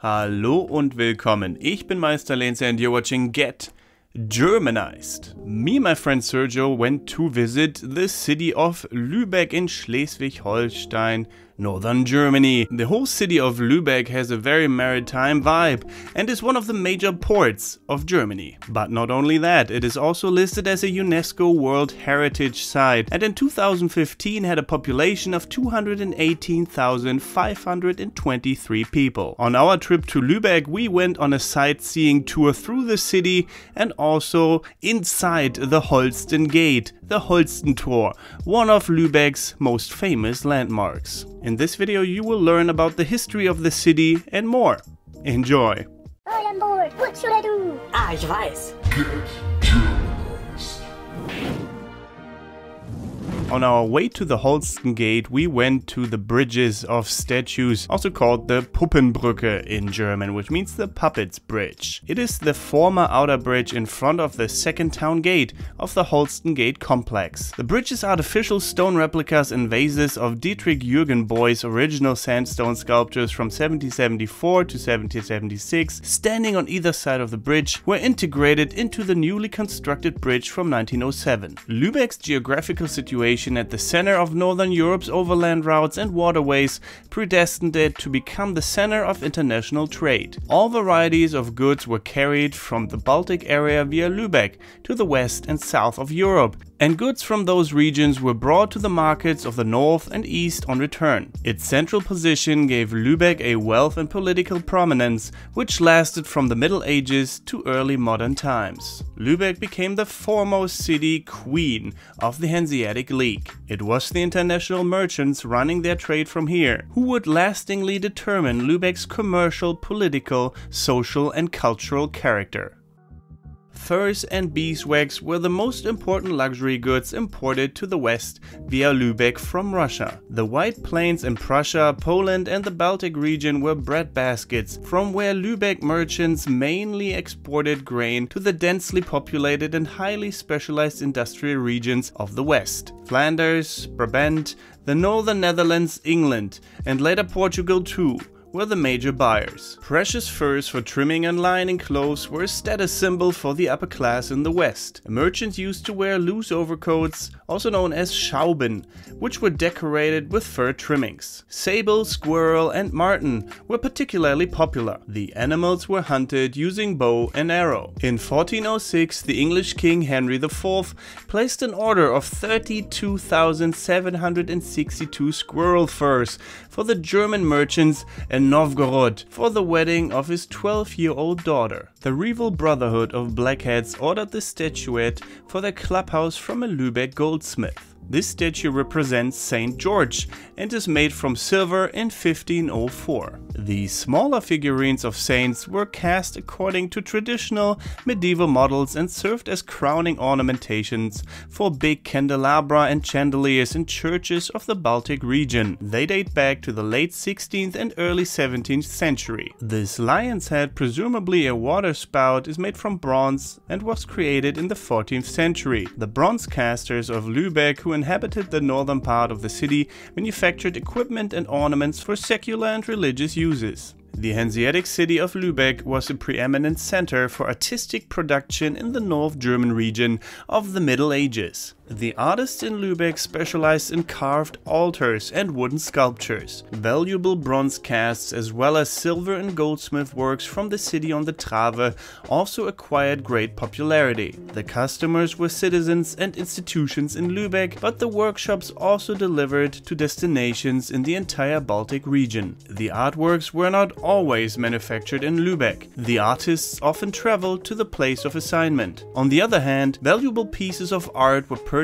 Hallo und willkommen. Ich bin Meister Lenze and you're watching Get Germanized. Me and my friend Sergio went to visit the city of Lübeck in Schleßwig-Holstein, northern Germany. The whole city of Lübeck has a very maritime vibe and is one of the major ports of Germany. But not only that, it is also listed as a UNESCO World Heritage Site and in 2015 had a population of 218,523 people. On our trip to Lübeck, we went on a sightseeing tour through the city and also inside the Holston Gate, the Holston Tor, one of Lübeck's most famous landmarks. In this video you will learn about the history of the city and more. Enjoy! I am bored. What should I do? Ich weiß. Get Germanized. On our way to the Holston Gate, we went to the bridges of statues, also called the Puppenbrücke in German, which means the Puppets Bridge. It is the former outer bridge in front of the second town gate of the Holston Gate complex. The bridge is artificial stone replicas and vases of Dietrich Jürgen Boy's original sandstone sculptures from 1774 to 1776, standing on either side of the bridge, were integrated into the newly constructed bridge from 1907. Lübeck's geographical situation at the center of Northern Europe's overland routes and waterways predestined it to become the center of international trade. All varieties of goods were carried from the Baltic area via Lübeck to the west and south of Europe, and goods from those regions were brought to the markets of the north and east on return. Its central position gave Lübeck a wealth and political prominence which lasted from the Middle Ages to early modern times. Lübeck became the foremost city queen of the Hanseatic League. It was the international merchants running their trade from here who would lastingly determine Lübeck's commercial, political, social and cultural character. Furs and beeswax were the most important luxury goods imported to the west via Lübeck from Russia. The White Plains in Prussia, Poland and the Baltic region were breadbaskets from where Lübeck merchants mainly exported grain to the densely populated and highly specialized industrial regions of the west. Flanders, Brabant, the northern Netherlands, England and later Portugal too were the major buyers. Precious furs for trimming and lining clothes were a status symbol for the upper class in the West. Merchants used to wear loose overcoats, also known as Schauben, which were decorated with fur trimmings. Sable, squirrel and marten were particularly popular. The animals were hunted using bow and arrow. In 1406, the English king Henry IV placed an order of 32,762 squirrel furs for the German merchants in Novgorod for the wedding of his 12-year-old daughter. The rival Brotherhood of Blackheads ordered the statuette for their clubhouse from a Lübeck goldsmith. This statue represents Saint George and is made from silver in 1504. The smaller figurines of saints were cast according to traditional medieval models and served as crowning ornamentations for big candelabra and chandeliers in churches of the Baltic region. They date back to the late 16th and early 17th century. This lion's head, presumably a water spout, is made from bronze and was created in the 14th century. The bronze casters of Lübeck, who inhabited the northern part of the city, manufactured equipment and ornaments for secular and religious uses. The Hanseatic city of Lübeck was a preeminent center for artistic production in the North German region of the Middle Ages. The artists in Lübeck specialized in carved altars and wooden sculptures. Valuable bronze casts as well as silver and goldsmith works from the city on the Trave also acquired great popularity. The customers were citizens and institutions in Lübeck, but the workshops also delivered to destinations in the entire Baltic region. The artworks were not always manufactured in Lübeck. The artists often traveled to the place of assignment. On the other hand, valuable pieces of art were purchased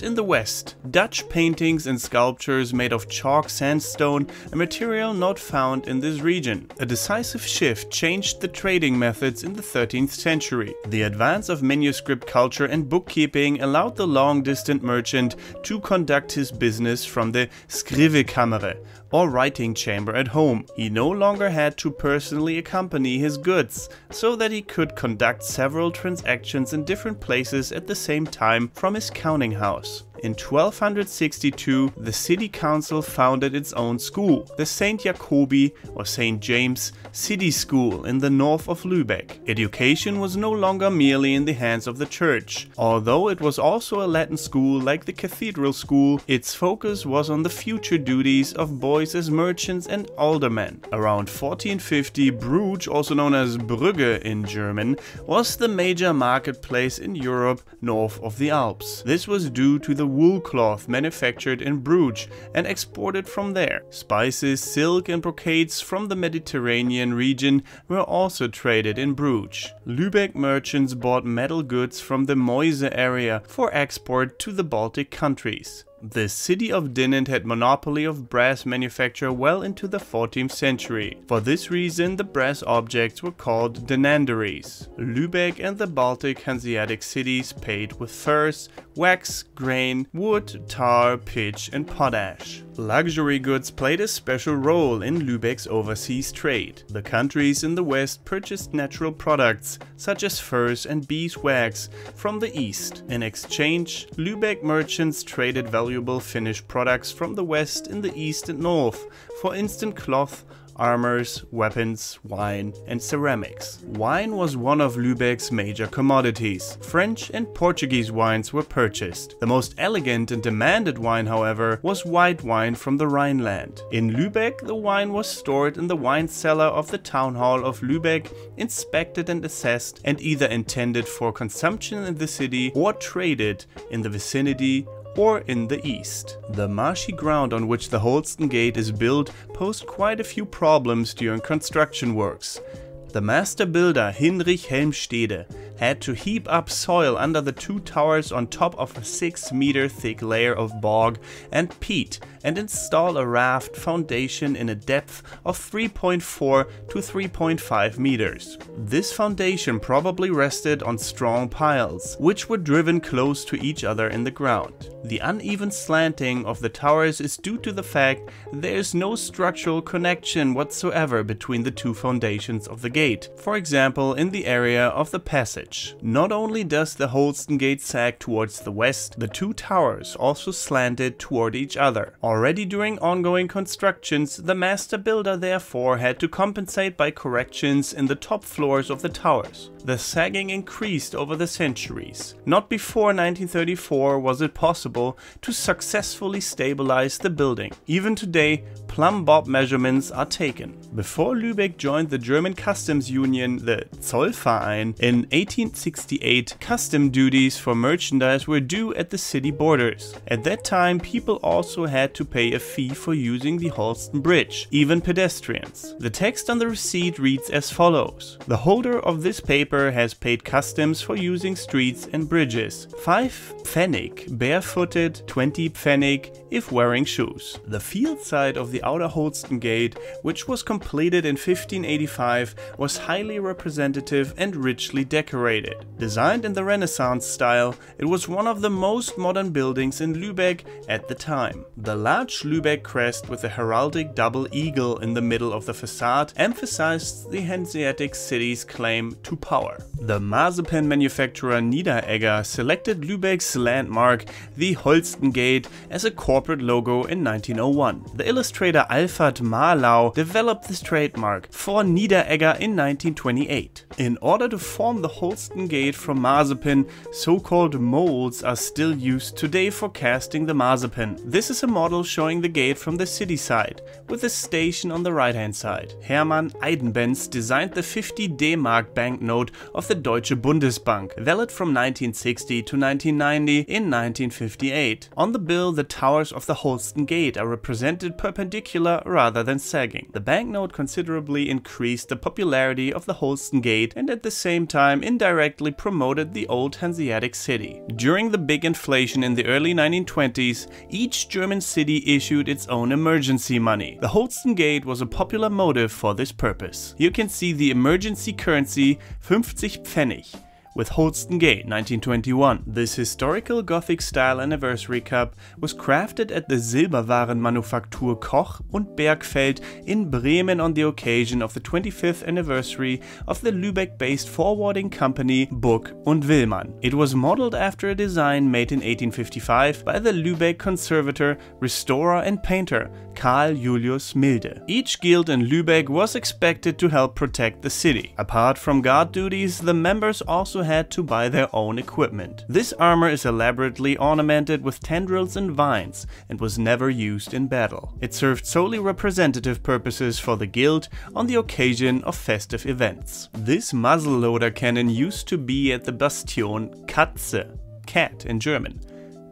in the West. Dutch paintings and sculptures made of chalk sandstone, a material not found in this region. A decisive shift changed the trading methods in the 13th century. The advance of manuscript culture and bookkeeping allowed the long-distance merchant to conduct his business from the Skrivekammer, or writing chamber at home. He no longer had to personally accompany his goods, so that he could conduct several transactions in different places at the same time from his counting house. In 1262, the city council founded its own school, the St. Jacobi or St. James City School in the north of Lübeck. Education was no longer merely in the hands of the church. Although it was also a Latin school like the cathedral school, its focus was on the future duties of boys as merchants and aldermen. Around 1450, Bruges, also known as Brügge in German, was the major marketplace in Europe north of the Alps. This was due to the wool cloth manufactured in Bruges and exported from there. Spices, silk and brocades from the Mediterranean region were also traded in Bruges. Lübeck merchants bought metal goods from the Meuse area for export to the Baltic countries. The city of Dinant had monopoly of brass manufacture well into the 14th century. For this reason, the brass objects were called denanderies. Lübeck and the Baltic Hanseatic cities paid with furs, wax, grain, wood, tar, pitch and potash. Luxury goods played a special role in Lübeck's overseas trade. The countries in the west purchased natural products such as furs and beeswax from the east. In exchange, Lübeck merchants traded valuable finished products from the west in the east and north, for instance cloth, armors, weapons, wine and ceramics. Wine was one of Lübeck's major commodities. French and Portuguese wines were purchased. The most elegant and demanded wine, however, was white wine from the Rhineland. In Lübeck, the wine was stored in the wine cellar of the town hall of Lübeck, inspected and assessed, and either intended for consumption in the city or traded in the vicinity or in the east. The marshy ground on which the Holston Gate is built posed quite a few problems during construction works. The master builder Hinrich Helmstede had to heap up soil under the two towers on top of a 6-meter thick layer of bog and peat and install a raft foundation in a depth of 3.4 to 3.5 meters. This foundation probably rested on strong piles, which were driven close to each other in the ground. The uneven slanting of the towers is due to the fact there is no structural connection whatsoever between the two foundations of the gate, for example in the area of the passage. Not only does the Holston Gate sag towards the west, the two towers also slanted toward each other. Already during ongoing constructions, the master builder therefore had to compensate by corrections in the top floors of the towers. The sagging increased over the centuries. Not before 1934 was it possible to successfully stabilize the building. Even today, plumb bob measurements are taken. Before Lübeck joined the German customs union, the Zollverein, in 1868, custom duties for merchandise were due at the city borders. At that time, people also had to pay a fee for using the Holston Bridge, even pedestrians. The text on the receipt reads as follows: "The holder of this paper has paid customs for using streets and bridges. 5 Pfennig barefooted, 20 Pfennig if wearing shoes." The field side of the outer Holston Gate, which was completed in 1585, was highly representative and richly decorated. Designed in the Renaissance style, it was one of the most modern buildings in Lübeck at the time. The large Lübeck crest with a heraldic double eagle in the middle of the facade emphasized the Hanseatic city's claim to power. The marzipan manufacturer Niederegger selected Lübeck's landmark, the Holston Gate, as a corporate logo in 1901. The illustrator Alfred Marlau developed this trademark for Niederegger in 1928. In order to form the Holston Gate from marzipan, so-called molds are still used today for casting the marzipan. This is a model showing the gate from the city side, with a station on the right-hand side. Hermann Eidenbenz designed the 50 D-Mark banknote of the Deutsche Bundesbank, valid from 1960 to 1990 in 1958. On the bill, the towers of the Holston Gate are represented perpendicular rather than sagging. The banknote considerably increased the popularity of the Holston Gate and at the same time indirectly promoted the old Hanseatic city. During the big inflation in the early 1920s, each German city issued its own emergency money. The Holston Gate was a popular motive for this purpose. You can see the emergency currency 50 Pfennig, with Holston Gate 1921. This historical Gothic style anniversary cup was crafted at the Silberwarenmanufaktur Koch und Bergfeld in Bremen on the occasion of the 25th anniversary of the Lübeck-based forwarding company Buck und Willmann. It was modeled after a design made in 1855 by the Lübeck conservator, restorer and painter Karl Julius Milde. Each guild in Lübeck was expected to help protect the city. Apart from guard duties, the members also had to buy their own equipment. This armor is elaborately ornamented with tendrils and vines and was never used in battle. It served solely representative purposes for the guild on the occasion of festive events. This muzzleloader cannon used to be at the Bastion Katze, cat in German.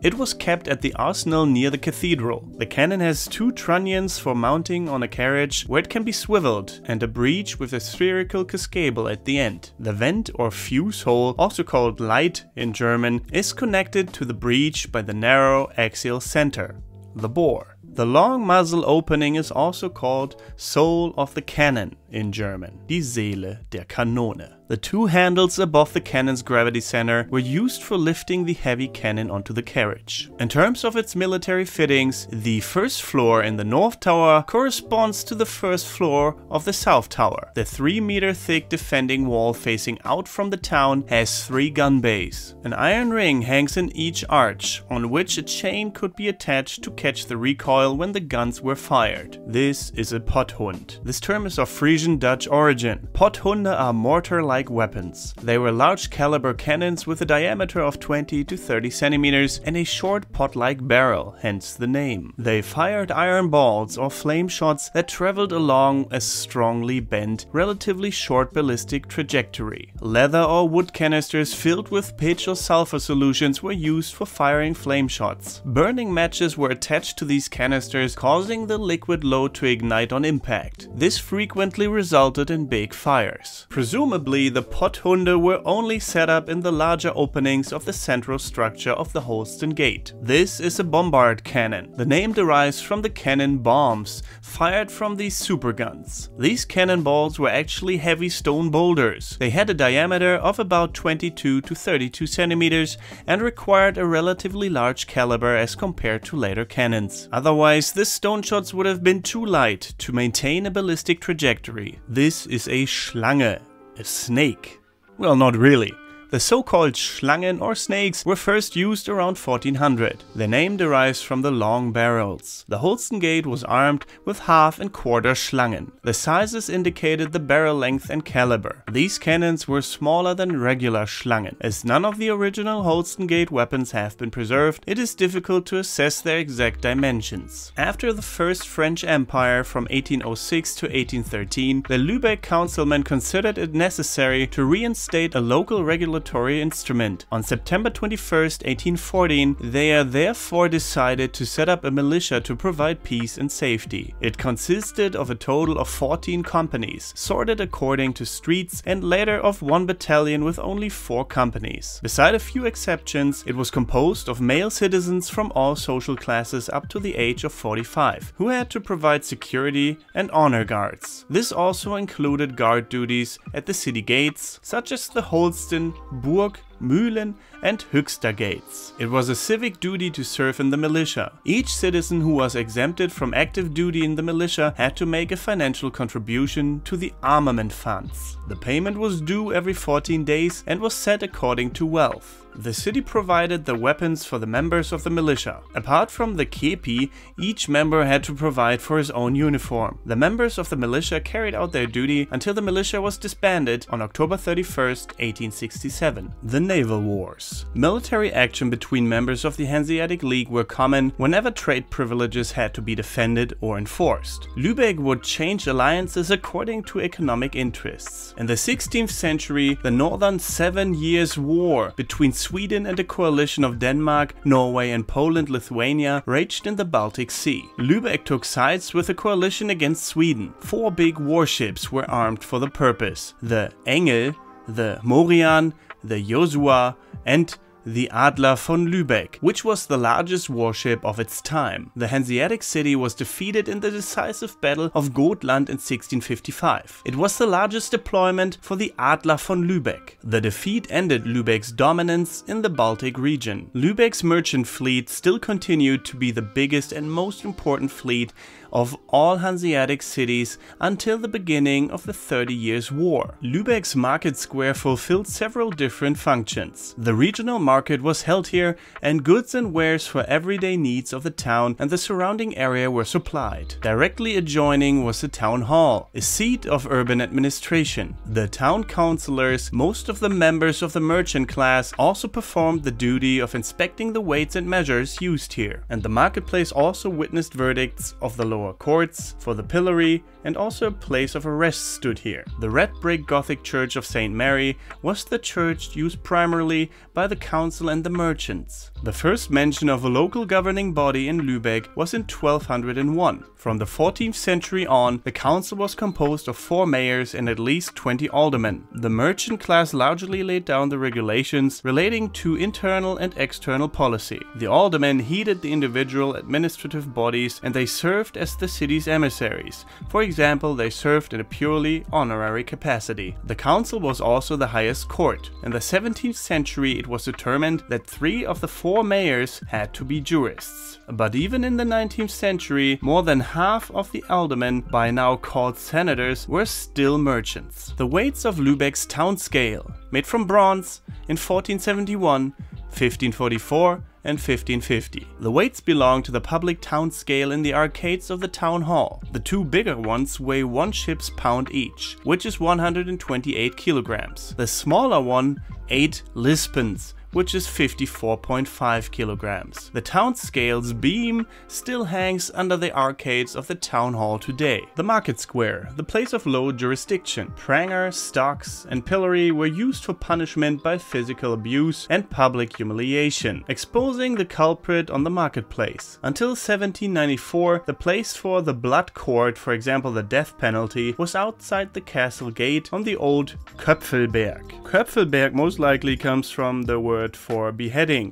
It was kept at the arsenal near the cathedral. The cannon has two trunnions for mounting on a carriage where it can be swiveled, and a breech with a spherical cascable at the end. The vent or fuse hole, also called light in German, is connected to the breech by the narrow axial center, the bore. The long muzzle opening is also called soul of the cannon in German, die Seele der Kanone. The two handles above the cannon's gravity center were used for lifting the heavy cannon onto the carriage. In terms of its military fittings, the first floor in the North Tower corresponds to the first floor of the South Tower. The 3-meter thick defending wall facing out from the town has 3 gun bays. An iron ring hangs in each arch, on which a chain could be attached to catch the recoil when the guns were fired. This is a Potthund. This term is of Frisian Dutch origin. Potthunde are mortar-like weapons. They were large caliber cannons with a diameter of 20 to 30 centimeters and a short pot-like barrel, hence the name. They fired iron balls or flame shots that traveled along a strongly bent, relatively short ballistic trajectory. Leather or wood canisters filled with pitch or sulfur solutions were used for firing flame shots. Burning matches were attached to these canisters, causing the liquid load to ignite on impact. This frequently resulted in big fires. Presumably, the Potthunde were only set up in the larger openings of the central structure of the Holston Gate. This is a bombard cannon. The name derives from the cannon bombs fired from these superguns. These cannonballs were actually heavy stone boulders. They had a diameter of about 22 to 32 centimeters and required a relatively large caliber as compared to later cannons. Otherwise, the stone shots would have been too light to maintain a ballistic trajectory. This is a Schlange. A snake. Well, not really. The so-called Schlangen or snakes were first used around 1400. Their name derives from the long barrels. The Holston Gate was armed with half and quarter Schlangen. The sizes indicated the barrel length and caliber. These cannons were smaller than regular Schlangen. As none of the original Holston Gate weapons have been preserved, it is difficult to assess their exact dimensions. After the First French Empire from 1806 to 1813, the Lübeck councilmen considered it necessary to reinstate a local regulatory instrument. On September 21st, 1814, they therefore decided to set up a militia to provide peace and safety. It consisted of a total of 14 companies, sorted according to streets, and later of 1 battalion with only 4 companies. Beside a few exceptions, it was composed of male citizens from all social classes up to the age of 45, who had to provide security and honor guards. This also included guard duties at the city gates, such as the Holsten, Burg, Mühlen and Höxter gates. It was a civic duty to serve in the militia. Each citizen who was exempted from active duty in the militia had to make a financial contribution to the armament funds. The payment was due every 14 days and was set according to wealth. The city provided the weapons for the members of the militia. Apart from the kepi, each member had to provide for his own uniform. The members of the militia carried out their duty until the militia was disbanded on October 31st, 1867. The Naval Wars. Military action between members of the Hanseatic League were common whenever trade privileges had to be defended or enforced. Lübeck would change alliances according to economic interests. In the 16th century, the Northern 7 Years' War between Sweden and a coalition of Denmark, Norway and Poland-Lithuania raged in the Baltic Sea. Lübeck took sides with a coalition against Sweden. 4 big warships were armed for the purpose: the Engel, the Morian, the Josua and the Adler von Lübeck, which was the largest warship of its time. The Hanseatic city was defeated in the decisive Battle of Gotland in 1655. It was the largest deployment for the Adler von Lübeck. The defeat ended Lübeck's dominance in the Baltic region. Lübeck's merchant fleet still continued to be the biggest and most important fleet of all Hanseatic cities until the beginning of the 30 Years' War. Lübeck's market square fulfilled several different functions. The regional market was held here, and goods and wares for everyday needs of the town and the surrounding area were supplied. Directly adjoining was the town hall, a seat of urban administration. The town councillors, most of the members of the merchant class, also performed the duty of inspecting the weights and measures used here. And the marketplace also witnessed verdicts of the lower courts for the pillory, and also a place of arrest stood here. The red brick Gothic church of St. Mary was the church used primarily by the council and the merchants. The first mention of a local governing body in Lübeck was in 1201. From the 14th century on, the council was composed of 4 mayors and at least 20 aldermen. The merchant class largely laid down the regulations relating to internal and external policy. The aldermen headed the individual administrative bodies, and they served as the city's emissaries. For example, they served in a purely honorary capacity. The council was also the highest court. In the 17th century, it was determined that 3 of the 4 mayors had to be jurists. But even in the 19th century, more than half of the aldermen, by now called senators, were still merchants. The weights of Lübeck's town scale, made from bronze in 1471, 1544, and 1550. The weights belong to the public town scale in the arcades of the town hall. The 2 bigger ones weigh 1 ship's pound each, which is 128 kilograms. The smaller one, 8 lispens, which is 54.5 kilograms. The town scale's beam still hangs under the arcades of the town hall today. The market square, the place of low jurisdiction. Pranger, stocks, and pillory were used for punishment by physical abuse and public humiliation, exposing the culprit on the marketplace. Until 1794, the place for the blood court, for example the death penalty, was outside the castle gate on the old Köpfelberg. Köpfelberg most likely comes from the word for beheading.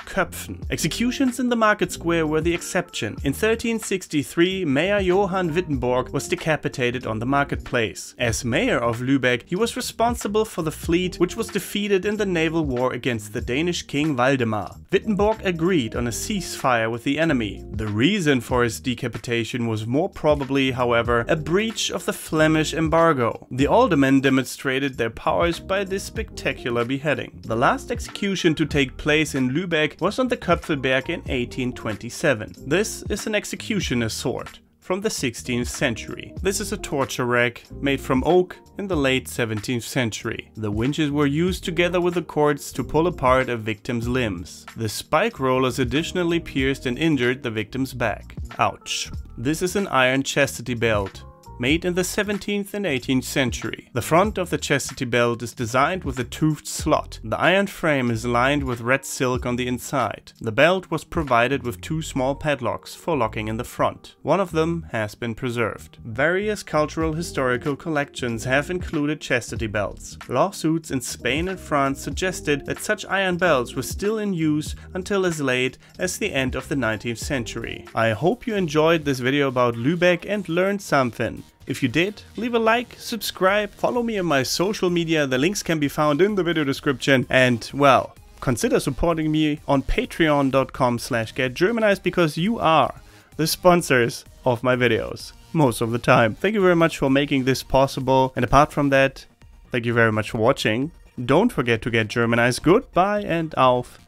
Köpfen. Executions in the market square were the exception. In 1363, Mayor Johann Wittenborg was decapitated on the marketplace. As mayor of Lübeck, he was responsible for the fleet which was defeated in the naval war against the Danish king Valdemar. Wittenborg agreed on a ceasefire with the enemy. The reason for his decapitation was more probably, however, a breach of the Flemish embargo. The aldermen demonstrated their powers by this spectacular beheading. The last execution to take place in Lübeck was on the Köpfelberg in 1827. This is an executioner's sword from the 16th century. This is a torture rack made from oak in the late 17th century. The winches were used together with the cords to pull apart a victim's limbs. The spike rollers additionally pierced and injured the victim's back. Ouch. This is an iron chastity belt, made in the 17th and 18th century. The front of the chastity belt is designed with a toothed slot. The iron frame is lined with red silk on the inside. The belt was provided with 2 small padlocks for locking in the front. One of them has been preserved. Various cultural historical collections have included chastity belts. Lawsuits in Spain and France suggested that such iron belts were still in use until as late as the end of the 19th century. I hope you enjoyed this video about Lübeck and learned something. If you did, leave a like, subscribe, follow me on my social media, the links can be found in the video description, and well, consider supporting me on patreon.com/getgermanized because you are the sponsors of my videos most of the time. Thank you very much for making this possible, and apart from that, thank you very much for watching. Don't forget to get Germanized. Goodbye and auf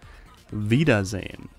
Wiedersehen.